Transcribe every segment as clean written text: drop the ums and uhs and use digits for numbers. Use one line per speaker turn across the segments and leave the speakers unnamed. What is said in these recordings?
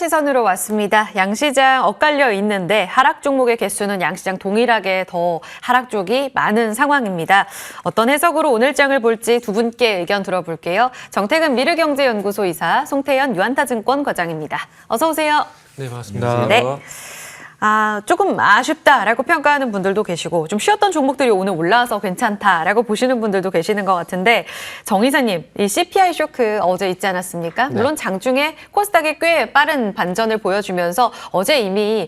시선으로 왔습니다. 양시장 엇갈려 있는데 하락 종목의 개수는 양시장 동일하게 더 하락 쪽이 많은 상황입니다. 어떤 해석으로 오늘 장을 볼지 두 분께 의견 들어볼게요. 정태근 미르경제연구소 이사, 송태현 유한타증권 과장입니다. 어서 오세요.
네, 반갑습니다.
네. 조금 아쉽다라고 평가하는 분들도 계시고 좀 쉬었던 종목들이 오늘 올라와서 괜찮다라고 보시는 분들도 계시는 것 같은데 정 이사님, 이 CPI 쇼크 어제 있지 않았습니까?
네.
물론 장중에 코스닥이 꽤 빠른 반전을 보여주면서 어제 이미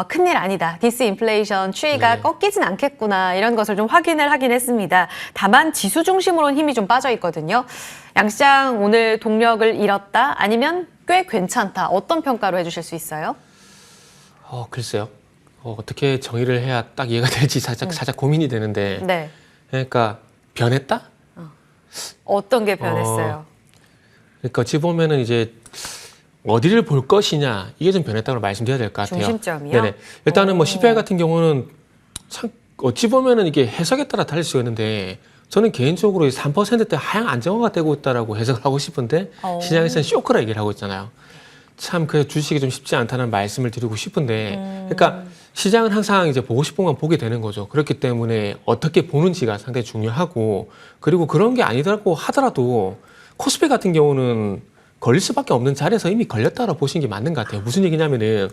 큰일 아니다. 디스인플레이션 추이가
네.
꺾이진 않겠구나 이런 것을 좀 확인을 하긴 했습니다. 다만 지수 중심으로는 힘이 좀 빠져 있거든요. 양시장 오늘 동력을 잃었다 아니면 꽤 괜찮다. 어떤 평가로 해주실 수 있어요?
글쎄요. 어떻게 정의를 해야 딱 이해가 될지 살짝 고민이 되는데.
네.
그러니까 변했다?
어떤 게 변했어요?
그러니까 어찌 보면은 이제 어디를 볼 것이냐 이게 좀 변했다고 말씀드려야 될 것 같아요.
중심점이요?
네네. 일단은 뭐 CPI 같은 경우는 참 어찌 보면은 이게 해석에 따라 다를 수가 있는데 저는 개인적으로 3%대 하향 안정화가 되고 있다라고 해석을 하고 싶은데 시장에서는 쇼크라 얘기를 하고 있잖아요. 참 그 주식이 좀 쉽지 않다는 말씀을 드리고 싶은데, 그러니까 시장은 항상 이제 보고 싶은 건 보게 되는 거죠. 그렇기 때문에 어떻게 보는지가 상당히 중요하고, 그리고 그런 게 아니더라고 하더라도 코스피 같은 경우는 걸릴 수밖에 없는 자리에서 이미 걸렸다고 보시는 게 맞는 것 같아요. 무슨 얘기냐면은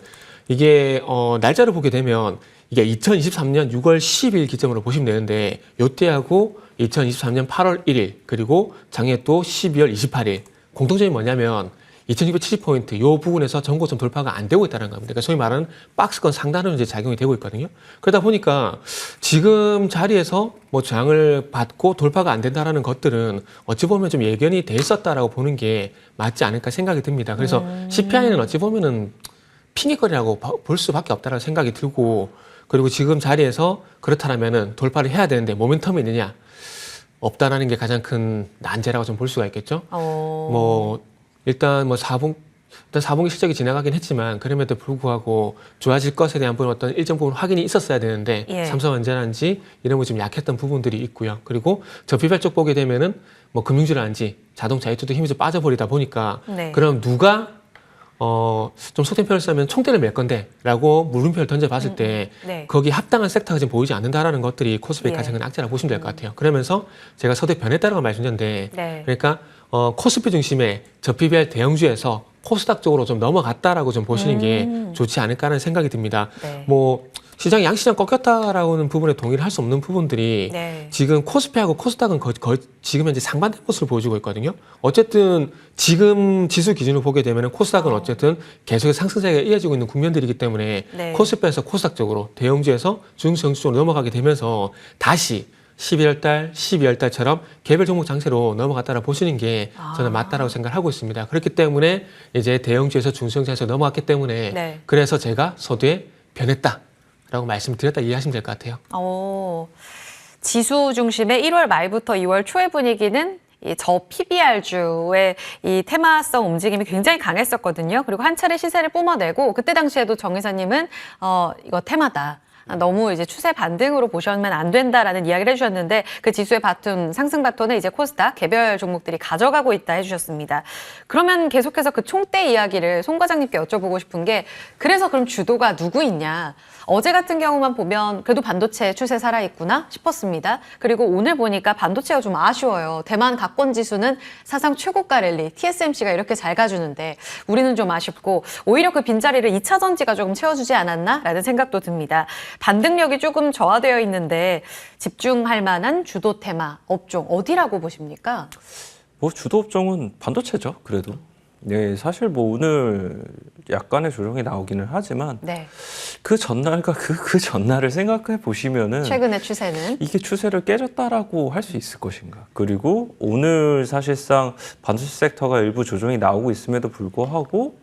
이게 날짜를 보게 되면 이게 2023년 6월 10일 기점으로 보시면 되는데 요때하고 2023년 8월 1일 그리고 작년 또 12월 28일 공통점이 뭐냐면 2270포인트 요 부분에서 전고점 돌파가 안 되고 있다는 겁니다. 그러니까 소위 말하는 박스권 상단으로 이제 작용이 되고 있거든요. 그러다 보니까 지금 자리에서 뭐 저항을 받고 돌파가 안 된다라는 것들은 어찌 보면 좀 예견이 돼 있었다라고 보는 게 맞지 않을까 생각이 듭니다. 그래서 CPI는 어찌 보면은 핑계거리라고 볼 수밖에 없다라고 생각이 들고, 그리고 지금 자리에서 그렇다면은 돌파를 해야 되는데 모멘텀이 있느냐? 없다라는 게 가장 큰 난제라고 좀 볼 수가 있겠죠. 일단 뭐 4분기 실적이 지나가긴 했지만 그럼에도 불구하고 좋아질 것에 대한 어떤 일정 부분 확인이 있었어야 되는데 삼성전자라든지 이런 거 좀 약했던 부분들이 있고요. 그리고 저비별 쪽 보게 되면은 뭐 금융주라든지 자동차 이쪽도 힘이 좀 빠져버리다 보니까 그럼 누가 좀 속된 표현을 쓰면 총대를 맬 건데 라고 물음표를 던져봤을 때 거기 합당한 섹터가 지금 보이지 않는다라는 것들이 코스피의 가장 큰 악재라고 보시면 될 것 같아요. 그러면서 제가 서두에 변했다라고 말씀드렸는데 그러니까 코스피 중심의 저PBR 대형주에서 코스닥 쪽으로 좀 넘어갔다라고 좀 보시는 게 좋지 않을까 하는 생각이 듭니다. 뭐 시장 양시장 꺾였다라고는 부분에 동의를 할 수 없는 부분들이 지금 코스피하고 코스닥은 거의 지금 현재 상반된 모습을 보여주고 있거든요. 어쨌든 지금 지수 기준으로 보게 되면 코스닥은 어쨌든 계속해서 상승세가 이어지고 있는 국면들이기 때문에 코스피에서 코스닥 쪽으로 대형주에서 중소형주 쪽으로 넘어가게 되면서 다시 11월 달, 12월 달처럼 개별 종목 장세로 넘어갔다라 보시는 게 저는 맞다라고 생각을 하고 있습니다. 그렇기 때문에 이제 대형주에서 중소형주에서 넘어갔기 때문에 그래서 제가 서두에 변했다라고 말씀드렸다 이해하시면 될 것 같아요.
지수 중심의 1월 말부터 2월 초의 분위기는 저 PBR주의 이 테마성 움직임이 굉장히 강했었거든요. 그리고 한 차례 시세를 뿜어내고 그때 당시에도 정 이사님은 이거 테마다. 너무 이제 추세 반등으로 보시면 안 된다라는 이야기를 해주셨는데 그 지수의 바톤, 상승 바톤을 이제 코스닥 개별 종목들이 가져가고 있다 해주셨습니다. 그러면 계속해서 그 총대 이야기를 송 과장님께 여쭤보고 싶은 게 그래서 그럼 주도가 누구 있냐? 어제 같은 경우만 보면 그래도 반도체 추세 살아있구나 싶었습니다. 그리고 오늘 보니까 반도체가 좀 아쉬워요. 대만 가권 지수는 사상 최고가 랠리, TSMC가 이렇게 잘 가주는데 우리는 좀 아쉽고 오히려 그 빈자리를 2차 전지가 조금 채워주지 않았나라는 생각도 듭니다. 반등력이 조금 저하되어 있는데 집중할 만한 주도 테마, 업종 어디라고 보십니까?
뭐 주도 업종은 반도체죠, 그래도. 네, 사실 뭐 오늘 약간의 조정이 나오기는 하지만 그 전날과 그 전날을 생각해 보시면은
최근의 추세는
이게 추세를 깨졌다라고 할 수 있을 것인가. 그리고 오늘 사실상 반도체 섹터가 일부 조정이 나오고 있음에도 불구하고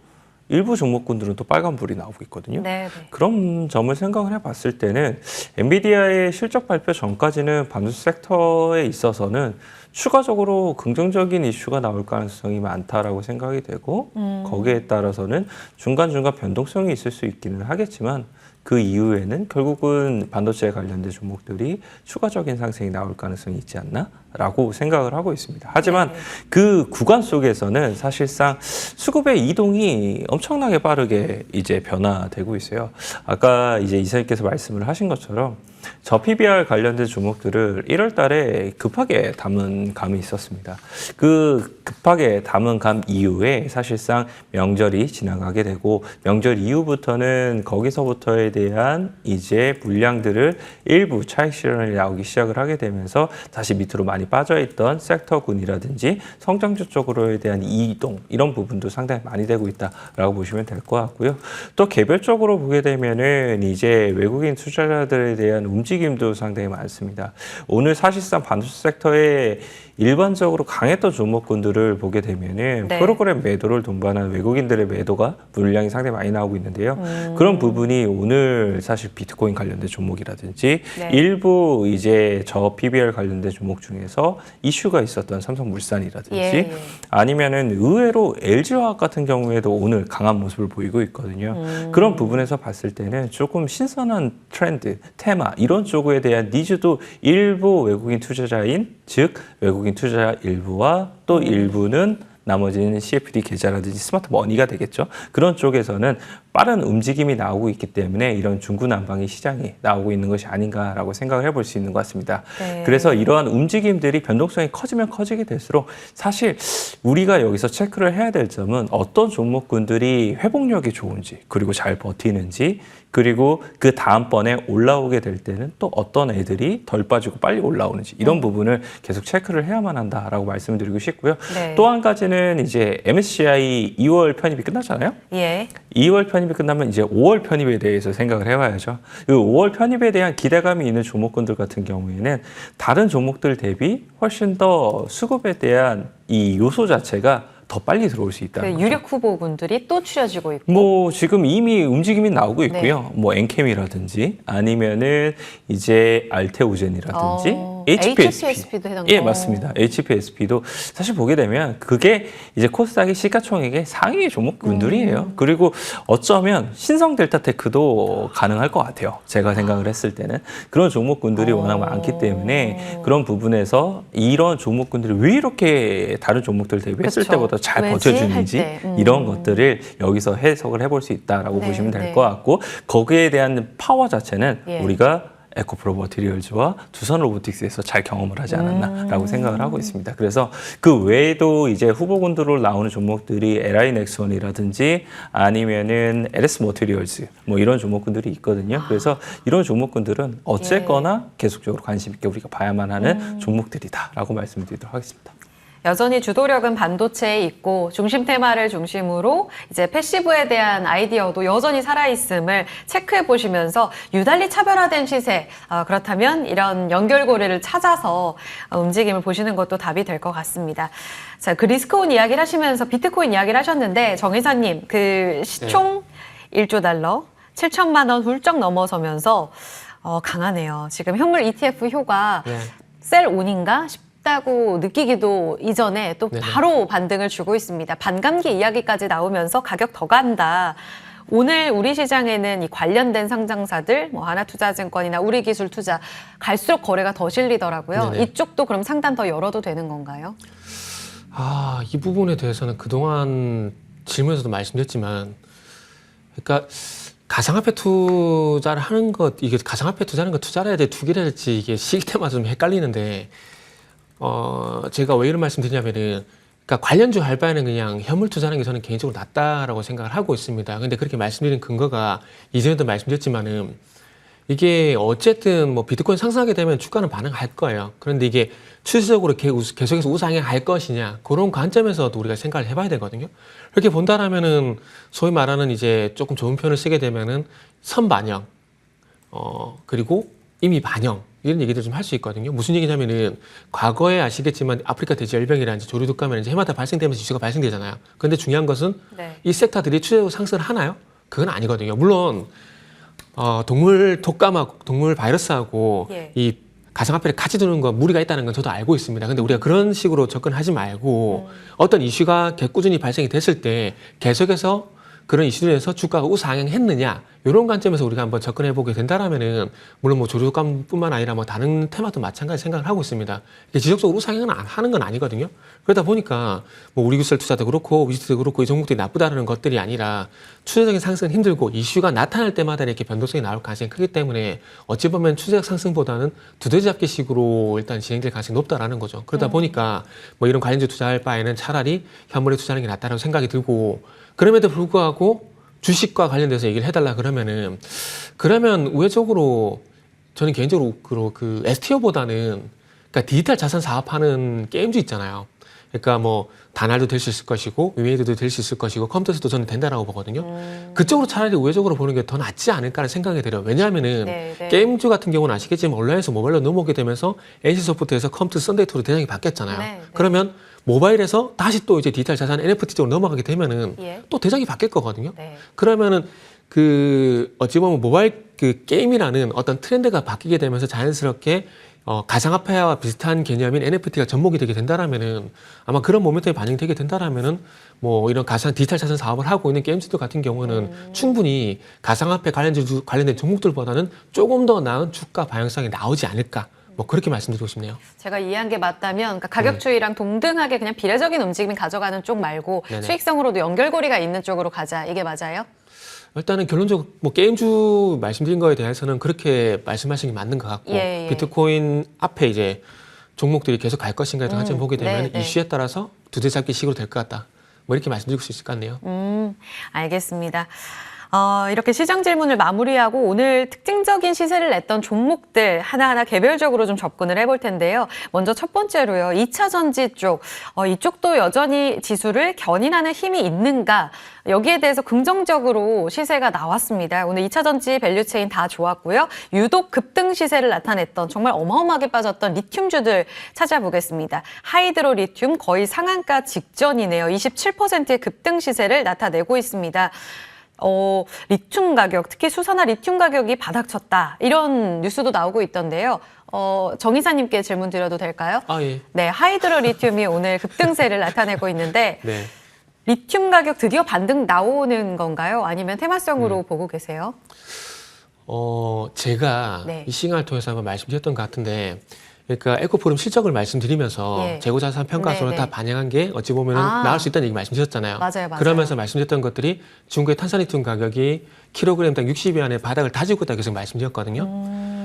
일부 종목군들은 또 빨간불이 나오고 있거든요. 그런 점을 생각을 해봤을 때는 엔비디아의 실적 발표 전까지는 반도체 섹터에 있어서는 추가적으로 긍정적인 이슈가 나올 가능성이 많다라고 생각이 되고 거기에 따라서는 중간중간 변동성이 있을 수 있기는 하겠지만 그 이후에는 결국은 반도체에 관련된 종목들이 추가적인 상승이 나올 가능성이 있지 않나라고 생각을 하고 있습니다. 하지만 그 구간 속에서는 사실상 수급의 이동이 엄청나게 빠르게 이제 변화되고 있어요. 아까 이제 이사님께서 말씀을 하신 것처럼 저 PBR 관련된 종목들을 1월 달에 급하게 담은 감이 있었습니다. 그 급하게 담은 감 이후에 사실상 명절이 지나가게 되고 명절 이후부터는 거기서부터에 대한 이제 물량들을 일부 차익 실현이 나오기 시작을 하게 되면서 다시 밑으로 많이 빠져있던 섹터군이라든지 성장주 쪽으로에 대한 이동 이런 부분도 상당히 많이 되고 있다라고 보시면 될 것 같고요. 또 개별적으로 보게 되면은 이제 외국인 투자자들에 대한 움직임도 상당히 많습니다. 오늘 사실상 반도체 섹터에 일반적으로 강했던 종목군들을 보게 되면은
네.
프로그램 매도를 동반한 외국인들의 매도가 물량이 상당히 많이 나오고 있는데요. 그런 부분이 오늘 사실 비트코인 관련된 종목이라든지
네.
일부 이제 저 PBR 관련된 종목 중에서 이슈가 있었던 삼성물산이라든지
예.
아니면은 의외로 LG화학 같은 경우에도 오늘 강한 모습을 보이고 있거든요. 그런 부분에서 봤을 때는 조금 신선한 트렌드, 테마 이런 쪽에 대한 니즈도 일부 외국인 투자자인 즉 외국인 투자자 일부와 또 일부는 나머지는 CFD 계좌라든지 스마트 머니가 되겠죠. 그런 쪽에서는 빠른 움직임이 나오고 있기 때문에 이런 중구난방의 시장이 나오고 있는 것이 아닌가라고 생각을 해볼 수 있는 것 같습니다.
네.
그래서 이러한 움직임들이 변동성이 커지면 커지게 될수록 사실 우리가 여기서 체크를 해야 될 점은 어떤 종목군들이 회복력이 좋은지 그리고 잘 버티는지 그리고 그 다음번에 올라오게 될 때는 또 어떤 애들이 덜 빠지고 빨리 올라오는지 이런 부분을 계속 체크를 해야만 한다라고 말씀을 드리고 싶고요.
네.
또 한 가지는 이제 MSCI 2월 편입이 끝났잖아요.
예.
2월 편입이 끝나면 이제 5월 편입에 대해서 생각을 해봐야죠. 그 5월 편입에 대한 기대감이 있는 종목군들 같은 경우에는 다른 종목들 대비 훨씬 더 수급에 대한 이 요소 자체가 더 빨리 들어올 수 있다는 거죠.
유력 후보군들이 또 추려지고 있고.
뭐 지금 이미 움직임이 나오고 있고요. 뭐 엔캠이라든지 아니면은 이제 알테오젠이라든지
HPSP도 해당.
예, 맞습니다. HPSP도 사실 보게 되면 그게 이제 코스닥의 시가총액의 상위 종목군들이에요. 그리고 어쩌면 신성 델타테크도 가능할 것 같아요. 제가 생각을 했을 때는 그런 종목군들이 워낙 많기 때문에 그런 부분에서 이런 종목군들이 왜 이렇게 다른 종목들 대비했을
그쵸.
때보다 잘
왜지?
버텨주는지
할 때.
이런 것들을 여기서 해석을 해볼 수 있다라고
네,
보시면 될
네.
것 같고 거기에 대한 파워 자체는
예.
우리가 에코프로 머티리얼즈와 두산 로보틱스에서 잘 경험을 하지 않았나라고 생각을 하고 있습니다. 그래서 그 외에도 이제 후보군들로 나오는 종목들이 LI 넥스원이라든지 아니면은 LS 머티리얼즈 뭐 이런 종목군들이 있거든요. 그래서 이런 종목군들은 어쨌거나 계속적으로 관심 있게 우리가 봐야만 하는 종목들이다라고 말씀드리도록 하겠습니다.
여전히 주도력은 반도체에 있고 중심 테마를 중심으로 이제 패시브에 대한 아이디어도 여전히 살아있음을 체크해 보시면서 유달리 차별화된 시세, 그렇다면 이런 연결고리를 찾아서 움직임을 보시는 것도 답이 될 것 같습니다. 자, 그 리스크온 이야기를 하시면서 비트코인 이야기를 하셨는데 정 이사님 그 시총 1조 달러 7천만 원 훌쩍 넘어서면서 강하네요. 지금 현물 ETF 효과 셀온인가 다고 느끼기도 이전에 또 바로 반등을 주고 있습니다. 반감기 이야기까지 나오면서 가격 더 간다. 오늘 우리 시장에는 이 관련된 상장사들, 뭐 하나투자증권이나 우리기술투자 갈수록 거래가 더 실리더라고요.
네네.
이쪽도 그럼 상단 더 열어도 되는 건가요?
이 부분에 대해서는 그동안 질문에서도 말씀드렸지만, 그러니까 가상화폐 투자를 하는 것, 이게 가상화폐 투자하는 거 투자를 해야 돼, 투기를 해야 될지 이게 시기 때마다 좀 헷갈리는데. 제가 왜 이런 말씀 드리냐면은, 그러니까 관련주 할 바에는 그냥 현물 투자하는 게 저는 개인적으로 낫다라고 생각을 하고 있습니다. 근데 그렇게 말씀드린 근거가 이전에도 말씀드렸지만은, 이게 어쨌든 뭐 비트코인 상승하게 되면 주가는 반응할 거예요. 그런데 이게 추세적으로 계속해서 우상향할 것이냐, 그런 관점에서도 우리가 생각을 해봐야 되거든요. 그렇게 본다라면은 소위 말하는 이제 조금 좋은 표현을 쓰게 되면은 선반영, 그리고 이미 반영, 이런 얘기들 좀 할 수 있거든요. 무슨 얘기냐면은 과거에 아시겠지만 아프리카 돼지 열병이라든지 조류독감이라든지 해마다 발생되면서 이슈가 발생되잖아요. 그런데 중요한 것은 이 섹터들이 추세적으로 상승을 하나요? 그건 아니거든요. 물론 동물 독감하고 동물 바이러스하고 이 가상화폐를 같이 두는 건 무리가 있다는 건 저도 알고 있습니다. 근데 우리가 그런 식으로 접근하지 말고 어떤 이슈가 꾸준히 발생이 됐을 때 계속해서 그런 이슈들에서 주가가 우상향했느냐, 이런 관점에서 우리가 한번 접근해 보게 된다라면은 물론 뭐 조류값뿐만 아니라 뭐 다른 테마도 마찬가지 생각을 하고 있습니다. 이게 지속적으로 우상향은 하는 건 아니거든요. 그러다 보니까 뭐 우리 기술 투자도 그렇고 위즈도 그렇고 이 종목들이 나쁘다는 것들이 아니라 추세적인 상승은 힘들고 이슈가 나타날 때마다 이렇게 변동성이 나올 가능성이 크기 때문에 어찌 보면 추세적 상승보다는 두더지 잡기식으로 일단 진행될 가능성이 높다라는 거죠. 그러다 보니까 뭐 이런 관련주 투자할 바에는 차라리 현물에 투자하는 게 낫다라고 생각이 들고 그럼에도 불구하고 주식과 관련돼서 얘기를 해달라 그러면 우회적으로 저는 개인적으로 그 STO보다는 그러니까 디지털 자산 사업하는 게임주 있잖아요. 그러니까 뭐 다날도 될 수 있을 것이고 위메이드도 될 수 있을 것이고 컴퓨터에서도 저는 된다라고 보거든요. 그쪽으로 차라리 우회적으로 보는 게 더 낫지 않을까라는 생각이 들어요. 왜냐하면은 게임주 같은 경우는 아시겠지만 온라인에서 모바일로 넘어오게 되면서 NC소프트에서 컴퓨터 썬데이토로 대장이 바뀌었잖아요. 그러면 모바일에서 다시 또 이제 디지털 자산 NFT 쪽으로 넘어가게 되면은 또 대장이 바뀔 거거든요. 그러면은 그 어찌 보면 모바일 그 게임이라는 어떤 트렌드가 바뀌게 되면서 자연스럽게 가상화폐와 비슷한 개념인 NFT가 접목이 되게 된다라면은 아마 그런 모멘텀이 반영되게 된다라면은 뭐 이런 디지털 자산 사업을 하고 있는 게임주들 같은 경우는 충분히 가상화폐 관련된 종목들보다는 조금 더 나은 주가 방향성이 나오지 않을까. 뭐 그렇게 말씀드리고 싶네요.
제가 이해한 게 맞다면 그러니까 가격추이랑 동등하게 그냥 비례적인 움직임을 가져가는 쪽 말고
네네.
수익성으로도 연결고리가 있는 쪽으로 가자. 이게 맞아요?
일단은 결론적으로 뭐 게임주 말씀드린 거에 대해서는 그렇게 말씀하신 게 맞는 것 같고 비트코인 앞에 이제 종목들이 계속 갈 것인가에 대한 관점 보게 되면 이슈에 따라서 두대 잡기 식으로 될 것 같다. 뭐 이렇게 말씀드릴 수 있을 것 같네요.
알겠습니다. 이렇게 시장 질문을 마무리하고 오늘 특징적인 시세를 냈던 종목들 하나하나 개별적으로 좀 접근을 해볼 텐데요. 먼저 첫 번째로요. 2차 전지 쪽. 이쪽도 여전히 지수를 견인하는 힘이 있는가? 여기에 대해서 긍정적으로 시세가 나왔습니다. 오늘 2차 전지 밸류체인 다 좋았고요. 유독 급등 시세를 나타냈던 정말 어마어마하게 빠졌던 리튬주들 찾아보겠습니다. 하이드로 리튬 거의 상한가 직전이네요. 27%의 급등 시세를 나타내고 있습니다. 리튬 가격, 특히 수산화 리튬 가격이 바닥쳤다. 이런 뉴스도 나오고 있던데요. 정 이사님께 질문 드려도 될까요?
예.
네, 하이드로 리튬이 오늘 급등세를 나타내고 있는데 리튬 가격 드디어 반등 나오는 건가요? 아니면 테마성으로 보고 계세요?
제가 이 시간을 통해서 한번 말씀드렸던 것 같은데 그러니까 에코포럼 실적을 말씀드리면서 재고자산 평가서를 다 반영한 게 어찌 보면은 나을 수 있다는 얘기 말씀드렸잖아요.
맞아요.
그러면서 말씀드렸던 것들이 중국의 탄산리튬 가격이 킬로그램당 60위 안에 바닥을 다지고 있다고 계속 말씀드렸거든요.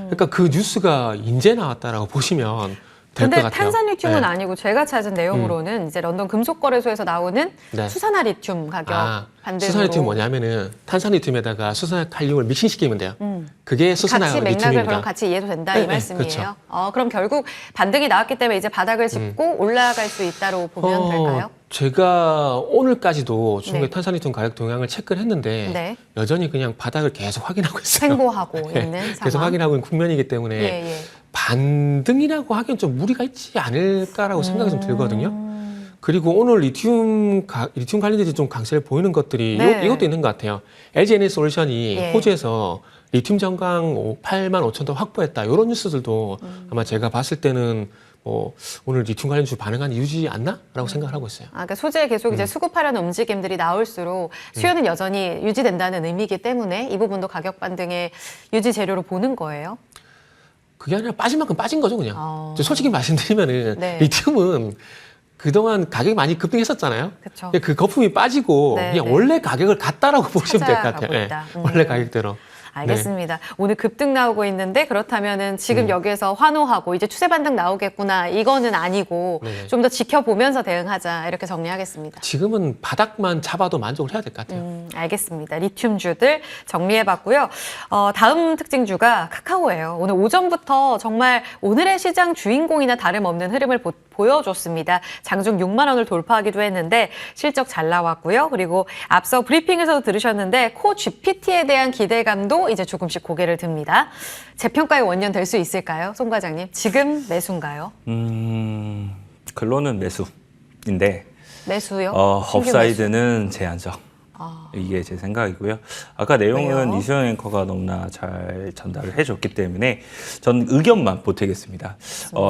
그러니까 그 뉴스가 인제 나왔다라고 보시면 될 것
근데
같아요.
탄산리튬은 아니고 제가 찾은 내용으로는 이제 런던 금속거래소에서 나오는
네.
수산화 리튬 가격 반등으로.
수산화리튬 뭐냐면은 탄산리튬에다가 수산화칼륨을 믹싱시키면 돼요. 그게 수산화
같이 맥락을
리튬입니다.
그럼 같이 이해도 된다 이 말씀이에요.
그렇죠.
그럼 결국 반등이 나왔기 때문에 이제 바닥을 짚고 올라갈 수 있다로 보면 될까요?
제가 오늘까지도 중국의
네.
탄산리튬 가격 동향을 체크를 했는데 여전히 그냥 바닥을 계속 확인하고 있어요.
횡보하고 있는 상황.
계속 확인하고 있는 국면이기 때문에 반등이라고 하기엔 좀 무리가 있지 않을까라고 생각이 좀 들거든요. 그리고 오늘 리튬 관련돼서 좀 강세를 보이는 것들이 이것도 있는 것 같아요. LG 에너지솔루션이 호주에서 리튬 전광 8만 5천 톤 확보했다. 이런 뉴스들도 아마 제가 봤을 때는 오늘 리튬 관련주 반응한 이유지 않나라고 생각을 하고 있어요.
그러니까 소재 계속 이제 수급하려는 움직임들이 나올수록 수요는 여전히 유지된다는 의미이기 때문에 이 부분도 가격 반등의 유지 재료로 보는 거예요.
그게 아니라 빠진 만큼 빠진 거죠, 그냥. 솔직히 말씀드리면은 리튬은 그동안 가격이 많이 급등했었잖아요.
그쵸.
그 거품이 빠지고 그냥 원래 가격을 같다라고 보시면 될 것 같아요. 원래 가격대로.
알겠습니다. 오늘 급등 나오고 있는데 그렇다면은 지금 여기에서 환호하고 이제 추세 반등 나오겠구나 이거는 아니고 좀 더 지켜보면서 대응하자 이렇게 정리하겠습니다.
지금은 바닥만 잡아도 만족을 해야 될 것 같아요.
알겠습니다. 리튬주들 정리해봤고요. 다음 특징주가 카카오예요. 오늘 오전부터 정말 오늘의 시장 주인공이나 다름없는 흐름을 보여줬습니다. 장중 6만 원을 돌파하기도 했는데 실적 잘 나왔고요. 그리고 앞서 브리핑에서도 들으셨는데 코 GPT에 대한 기대감도 이제 조금씩 고개를 듭니다. 재평가의 원년 될 수 있을까요? 송 과장님, 지금 매수인가요?
결론은 매수인데
매수요?
업사이드는 제한적. 이게 제 생각이고요. 아까 내용은
왜요?
이수영 앵커가 너무나 잘 전달을 해줬기 때문에 전 의견만 보태겠습니다.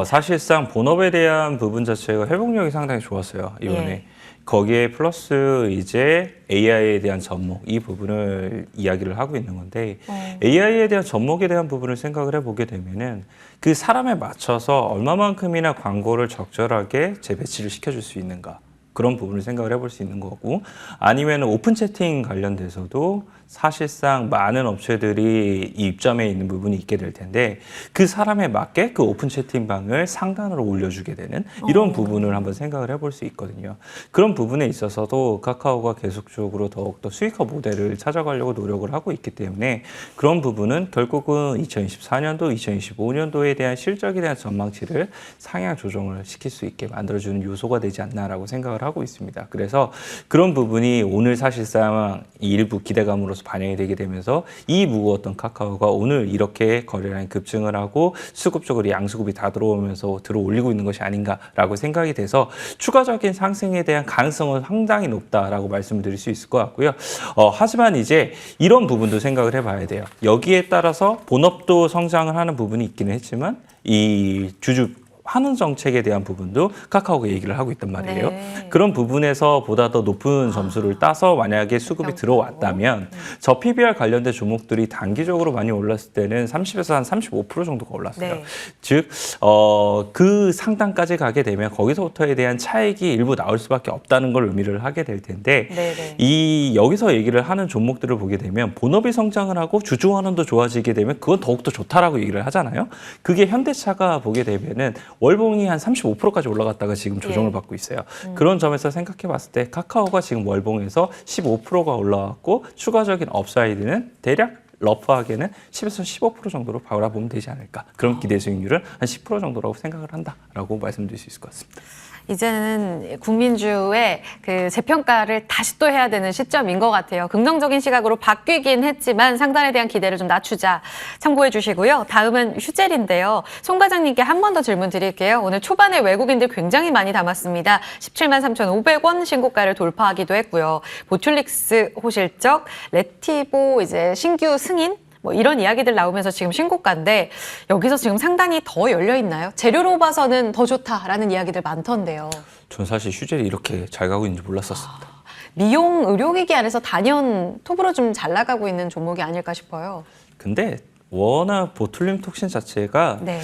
사실상 본업에 대한 부분 자체가 회복력이 상당히 좋았어요. 이번에. 거기에 플러스 이제 AI에 대한 접목 이 부분을 이야기를 하고 있는 건데 AI에 대한 접목에 대한 부분을 생각을 해보게 되면은 그 사람에 맞춰서 얼마만큼이나 광고를 적절하게 재배치를 시켜줄 수 있는가 그런 부분을 생각을 해볼 수 있는 거고 아니면 오픈 채팅 관련돼서도 사실상 많은 업체들이 이 입점해 있는 부분이 있게 될 텐데 그 사람에 맞게 그 오픈 채팅방을 상단으로 올려주게 되는 이런 부분을 한번 생각을 해볼 수 있거든요. 그런 부분에 있어서도 카카오가 계속적으로 더욱더 수익화 모델을 찾아가려고 노력을 하고 있기 때문에 그런 부분은 결국은 2024년도, 2025년도에 대한 실적에 대한 전망치를 상향 조정을 시킬 수 있게 만들어주는 요소가 되지 않나라고 생각을 하고 있습니다. 그래서 그런 부분이 오늘 사실상 일부 기대감으로서 반영이 되게 되면서 이 무거웠던 카카오가 오늘 이렇게 거래량이 급증을 하고 수급적으로 양수급이 다 들어오면서 들어올리고 있는 것이 아닌가라고 생각이 돼서 추가적인 상승에 대한 가능성은 상당히 높다라고 말씀을 드릴 수 있을 것 같고요. 하지만 이제 이런 부분도 생각을 해봐야 돼요. 여기에 따라서 본업도 성장을 하는 부분이 있기는 했지만 이 주주 환원 정책에 대한 부분도 카카오가 얘기를 하고 있단 말이에요.
네.
그런 부분에서 보다 더 높은 점수를 따서 만약에 수급이 들어왔다면 저 PBR 관련된 종목들이 단기적으로 많이 올랐을 때는 30에서 한 35% 정도가 올랐어요.
네.
즉, 그 상단까지 가게 되면 거기서부터에 대한 차익이 일부 나올 수밖에 없다는 걸 의미를 하게 될 텐데
네네.
이 여기서 얘기를 하는 종목들을 보게 되면 본업이 성장을 하고 주주 환원도 좋아지게 되면 그건 더욱더 좋다라고 얘기를 하잖아요. 그게 현대차가 보게 되면은 월봉이 한 35%까지 올라갔다가 지금 조정을 받고 있어요. 그런 점에서 생각해 봤을 때 카카오가 지금 월봉에서 15%가 올라왔고 추가적인 업사이드는 대략 러프하게는 10에서 15% 정도로 바라보면 되지 않을까. 그런 기대 수익률은 한 10% 정도라고 생각을 한다라고 말씀드릴 수 있을 것 같습니다.
이제는 국민주의 그 재평가를 다시 또 해야 되는 시점인 것 같아요. 긍정적인 시각으로 바뀌긴 했지만 상단에 대한 기대를 좀 낮추자 참고해 주시고요. 다음은 휴젤인데요. 송 과장님께 한 번 더 질문 드릴게요. 오늘 초반에 외국인들 굉장히 많이 담았습니다. 17만 3,500원 신고가를 돌파하기도 했고요. 보툴릭스 호실적, 레티보 이제 신규 승인 뭐 이런 이야기들 나오면서 지금 신고가인데 여기서 지금 상단이 더 열려 있나요? 재료로 봐서는 더 좋다라는 이야기들 많던데요.
전 사실 휴젤이 이렇게 잘 가고 있는지 몰랐었습니다.
미용 의료기기 안에서 단연 톱으로 좀 잘 나가고 있는 종목이 아닐까 싶어요.
근데 워낙 보툴륨 톡신 자체가
네.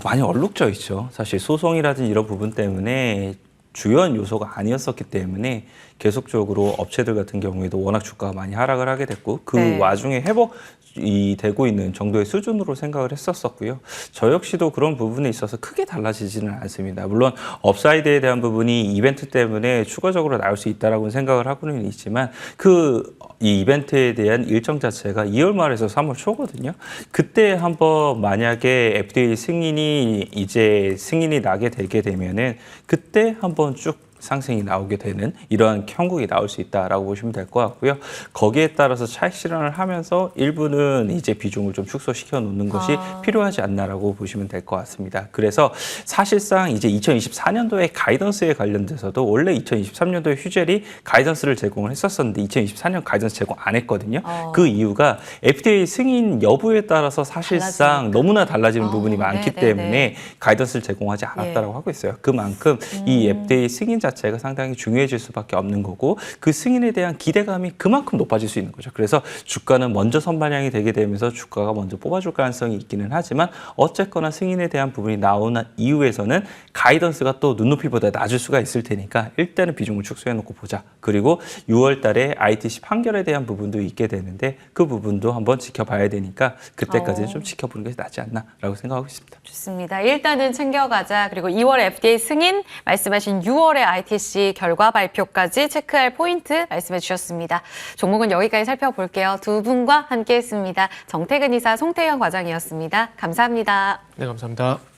많이 얼룩져 있죠. 사실 소송이라든지 이런 부분 때문에 주요한 요소가 아니었었기 때문에 계속적으로 업체들 같은 경우에도 워낙 주가가 많이 하락을 하게 됐고 그
네.
와중에 회복이 되고 있는 정도의 수준으로 생각을 했었었고요. 저 역시도 그런 부분에 있어서 크게 달라지지는 않습니다. 물론 업사이드에 대한 부분이 이벤트 때문에 추가적으로 나올 수 있다라고 생각을 하고는 있지만 이 이벤트에 대한 일정 자체가 2월 말에서 3월 초거든요. 그때 한번 만약에 FDA 승인이 나게 되게 되면은 그때 한번 쭉 상승이 나오게 되는 이러한 형국이 나올 수 있다라고 보시면 될 것 같고요. 거기에 따라서 차익 실현을 하면서 일부는 이제 비중을 좀 축소시켜 놓는 것이 필요하지 않나라고 보시면 될 것 같습니다. 그래서 사실상 이제 2024년도에 가이던스에 관련돼서도 원래 2023년도에 휴젤이 가이던스를 제공을 했었었는데 2024년 가이던스 제공 안 했거든요. 그 이유가 FDA 승인 여부에 따라서 사실상 너무나 달라지는 부분이 많기 때문에 가이던스를 제공하지 않았다라고 하고 있어요. 그만큼 이 FDA 승인 자체가 상당히 중요해질 수밖에 없는 거고 그 승인에 대한 기대감이 그만큼 높아질 수 있는 거죠. 그래서 주가는 먼저 선반영이 되게 되면서 주가가 먼저 뽑아줄 가능성이 있기는 하지만 어쨌거나 승인에 대한 부분이 나오는 이후에서는 가이던스가 또 눈높이보다 낮을 수가 있을 테니까 일단은 비중을 축소해놓고 보자. 그리고 6월 달에 ITC 판결에 대한 부분도 있게 되는데 그 부분도 한번 지켜봐야 되니까 그때까지는 좀 지켜보는 게 낫지 않나라고 생각하고 있습니다.
좋습니다. 일단은 챙겨가자. 그리고 2월 FDA 승인, 말씀하신 6월에 ITC 결과 발표까지 체크할 포인트 말씀해 주셨습니다. 종목은 여기까지 살펴볼게요. 두 분과 함께했습니다. 정태근 이사, 송태현 과장이었습니다. 감사합니다.
네, 감사합니다.